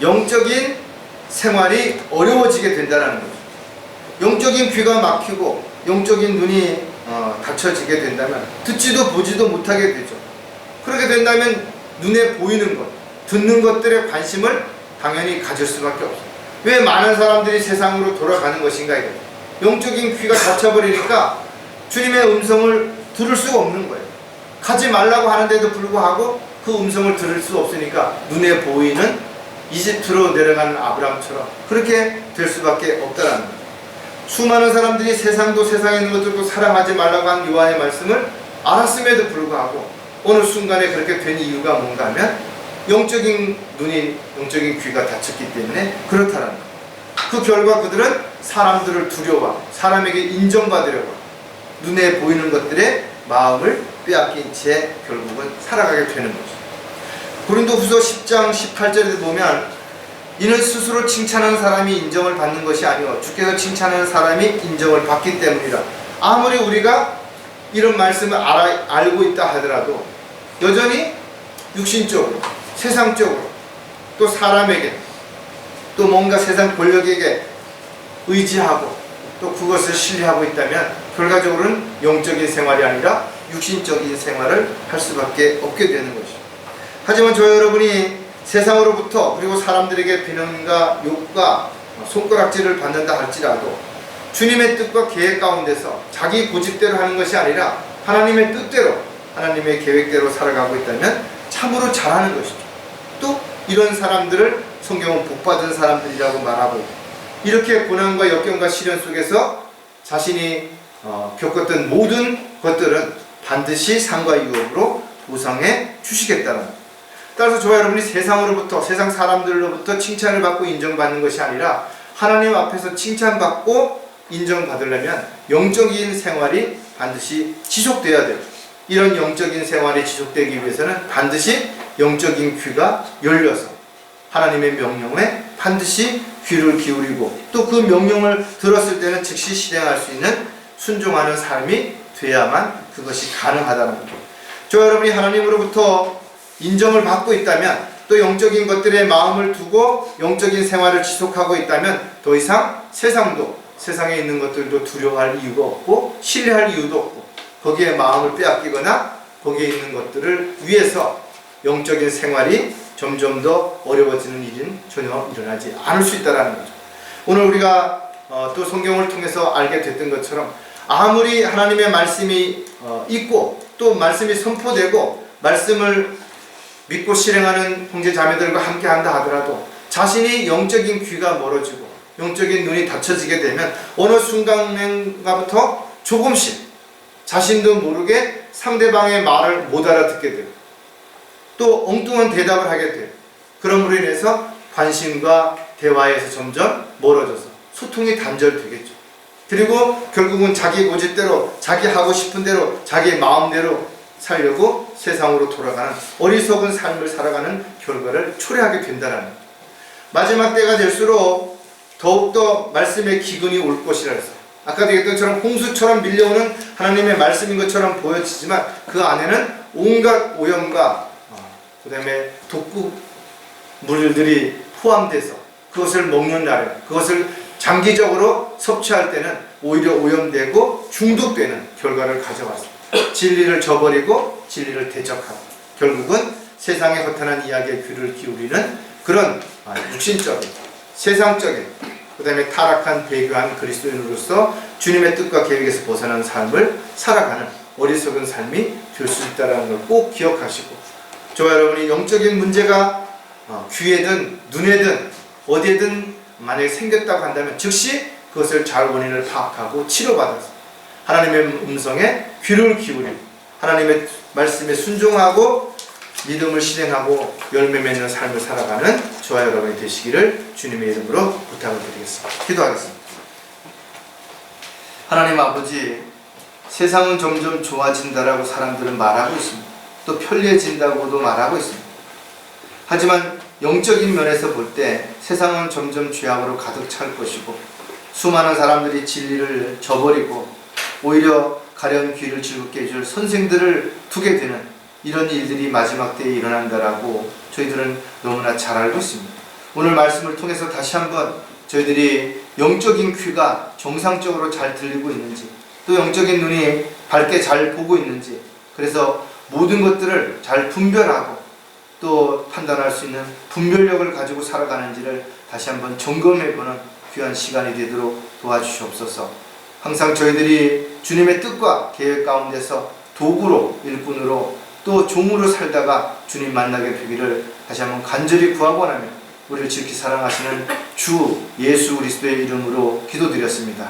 영적인 생활이 어려워지게 된다는 거죠. 영적인 귀가 막히고 영적인 눈이 닫혀지게 된다면 듣지도 보지도 못하게 되죠. 그렇게 된다면 눈에 보이는 것, 듣는 것들에 관심을 당연히 가질 수밖에 없어요. 왜 많은 사람들이 세상으로 돌아가는 것인가 이거예요. 영적인 귀가 닫혀버리니까 주님의 음성을 들을 수가 없는 거예요. 가지 말라고 하는데도 불구하고 그 음성을 들을 수 없으니까 눈에 보이는 이집트로 내려가는 아브라함처럼 그렇게 될 수밖에 없다는 거예요. 수많은 사람들이 세상도 세상에 있는 것들도 사랑하지 말라고 한 요한의 말씀을 알았음에도 불구하고 어느 순간에 그렇게 된 이유가 뭔가 하면 영적인 눈이 영적인 귀가 닫혔기 때문에 그렇다는 거예요. 그 결과 그들은 사람들을 두려워하고 사람에게 인정받으려고 눈에 보이는 것들에 마음을 빼앗긴 채 결국은 살아가게 되는 거죠. 고린도후서 10장 18절에 보면 이는 스스로 칭찬하는 사람이 인정을 받는 것이 아니오 주께서 칭찬하는 사람이 인정을 받기 때문이라. 아무리 우리가 이런 말씀을 알고 있다 하더라도 여전히 육신적으로 세상적으로 또 사람에게 또 뭔가 세상 권력에게 의지하고 또 그것을 신뢰하고 있다면 결과적으로는 영적인 생활이 아니라 육신적인 생활을 할 수밖에 없게 되는 것이죠. 하지만 저 여러분이 세상으로부터 그리고 사람들에게 비난과 욕과 손가락질을 받는다 할지라도 주님의 뜻과 계획 가운데서 자기 고집대로 하는 것이 아니라 하나님의 뜻대로 하나님의 계획대로 살아가고 있다면 참으로 잘하는 것이죠. 또 이런 사람들을 성경은 복받은 사람들이라고 말하고 이렇게 고난과 역경과 시련 속에서 자신이 겪었던 모든 것들은 반드시 상과 유업으로 보상해 주시겠다는 것. 따라서 저와 여러분이 세상으로부터 세상 사람들로부터 칭찬을 받고 인정받는 것이 아니라 하나님 앞에서 칭찬받고 인정받으려면 영적인 생활이 반드시 지속돼야 돼요. 이런 영적인 생활이 지속되기 위해서는 반드시 영적인 귀가 열려서 하나님의 명령에 반드시 귀를 기울이고 또 그 명령을 들었을 때는 즉시 실행할 수 있는 순종하는 삶이 돼야만 그것이 가능하다는 거죠. 저 여러분이 하나님으로부터 인정을 받고 있다면 또 영적인 것들에 마음을 두고 영적인 생활을 지속하고 있다면 더 이상 세상도 세상에 있는 것들도 두려워할 이유가 없고 신뢰할 이유도 없고 거기에 마음을 빼앗기거나 거기에 있는 것들을 위해서 영적인 생활이 점점 더 어려워지는 일은 전혀 일어나지 않을 수 있다는 거죠. 오늘 우리가 또 성경을 통해서 알게 됐던 것처럼 아무리 하나님의 말씀이 있고 또 말씀이 선포되고 말씀을 믿고 실행하는 형제 자매들과 함께 한다 하더라도 자신이 영적인 귀가 멀어지고 영적인 눈이 닫혀지게 되면 어느 순간인가부터 조금씩 자신도 모르게 상대방의 말을 못 알아듣게 돼요. 또 엉뚱한 대답을 하게 돼요. 그럼으로 인해서 관심과 대화에서 점점 멀어져서 소통이 단절되겠죠. 그리고 결국은 자기 고집대로 자기 하고 싶은 대로 자기 마음대로 살려고 세상으로 돌아가는 어리석은 삶을 살아가는 결과를 초래하게 된다는 거예요. 마지막 때가 될수록 더욱더 말씀의 기근이 올 것이라 해서 아까도 얘기했던 것처럼 홍수처럼 밀려오는 하나님의 말씀인 것처럼 보여지지만 그 안에는 온갖 오염과 그 다음에 독극물들이 포함돼서 그것을 먹는 날에 그것을 장기적으로 섭취할 때는 오히려 오염되고 중독되는 결과를 가져왔습니다. 진리를 저버리고 진리를 대적하고 결국은 세상의 허탄한 이야기에 귀를 기울이는 그런 육신적인 세상적인 그 다음에 타락한 배교한 그리스도인으로서 주님의 뜻과 계획에서 벗어난 삶을 살아가는 어리석은 삶이 될 수 있다는 걸 꼭 기억하시고 저와 여러분이 영적인 문제가 귀에든 눈에든 어디에든 만약에 생겼다고 한다면 즉시 그것을 잘 원인을 파악하고 치료받아서 하나님의 음성에 귀를 기울이고 하나님의 말씀에 순종하고 믿음을 실행하고 열매 맺는 삶을 살아가는 저와 여러분이 되시기를 주님의 이름으로 부탁을 드리겠습니다. 기도하겠습니다. 하나님 아버지, 세상은 점점 좋아진다라고 사람들은 말하고 있습니다. 또 편리해진다고도 말하고 있습니다. 하지만 영적인 면에서 볼 때 세상은 점점 죄악으로 가득 찰 것이고 수많은 사람들이 진리를 저버리고 오히려 가려운 귀를 즐겁게 해줄 선생들을 두게 되는 이런 일들이 마지막 때에 일어난다라고 저희들은 너무나 잘 알고 있습니다. 오늘 말씀을 통해서 다시 한번 저희들이 영적인 귀가 정상적으로 잘 들리고 있는지 또 영적인 눈이 밝게 잘 보고 있는지 그래서 모든 것들을 잘 분별하고 또 판단할 수 있는 분별력을 가지고 살아가는지를 다시 한번 점검해보는 귀한 시간이 되도록 도와주시옵소서. 항상 저희들이 주님의 뜻과 계획 가운데서 도구로 일꾼으로 또 종으로 살다가 주님 만나게 되기를 다시 한번 간절히 구하고 원하며 우리를 지극히 사랑하시는 주 예수 그리스도의 이름으로 기도드렸습니다.